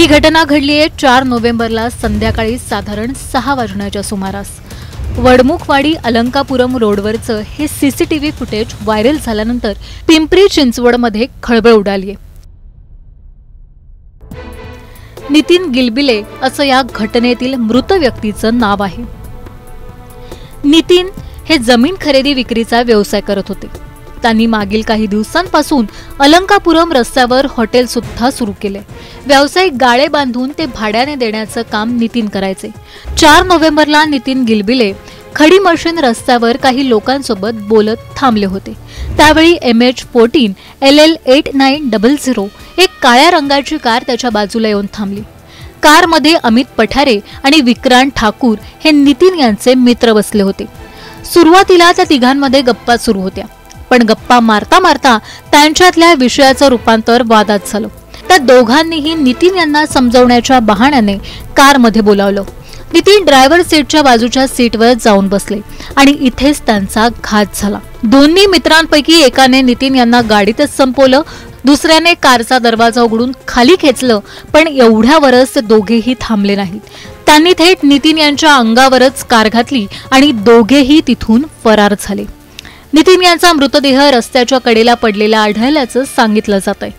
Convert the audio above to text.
ही घटना घडली आहे 4 नोव्हेंबरला संध्याकाळी साधारण 6 वाजण्याच्या सुमारास। वडमुखवाडी अलंकापुरम रोडवरचं हे सीसीटीव्ही फुटेज व्हायरल झाल्यानंतर पिंपरी चिंचवडमध्ये खळबळ उडाली आहे। नितीन गिलबिले असं या घटनेतील मृत व्यक्तीचं नाव आहे। नितीन हे जमीन खरेदी विक्रीचा व्यवसाय करत होते। त्यांनी मागील काही दिवसांपासून अलंकापुरम रस्त्यावर हॉटेल सुद्धा सुरू केले। व्यावसायिक गाळे बांधून ते भाड्याने देण्याचं काम नितीन करायचे। 4 नोव्हेंबरला नितीन गिलबिले खडी मशीन रस्त्यावर काही लोकांसोबत बोलत थांबले होते। त्यावेळी MH14 LL 8900 एक काळ्या रंगाची कार त्याच्या बाजूला येऊन थांबली। कारमध्ये अमित पठारे आणि विक्रांत ठाकूर हे नितीन यांचे मित्र बसले होते। सुरुवातीला त्या तिघांमध्ये गप्पा सुरू होत्या, पण गप्पा मारता मारता त्यांच्यातल्या विषयाचं रूपांतर वादात झालं। त्या दोघांनीही नितीन यांना समजवण्याच्या बहाण्याने कारमध्ये बोलावलं। नितीन ड्रायव्हर सीटच्या बाजूच्या सीटवर जाऊन बसले आणि इथेच त्यांचा घात झाला। दोन्ही मित्रांपैकी एकाने नितीन यांना गाडीतच संपवलं, दुसऱ्याने कारचा दरवाजा उघडून खाली खेचलं, पण एवढ्यावरच ते दोघेही थांबले नाहीत। त्यांनी थेट नितीन यांच्या अंगावरच कार घातली आणि दोघेही तिथून फरार झाले। नितीन यांचा मृतदेह रस्त्याच्या कडेला पडलेला आढळल्याचं सांगितलं जातंय।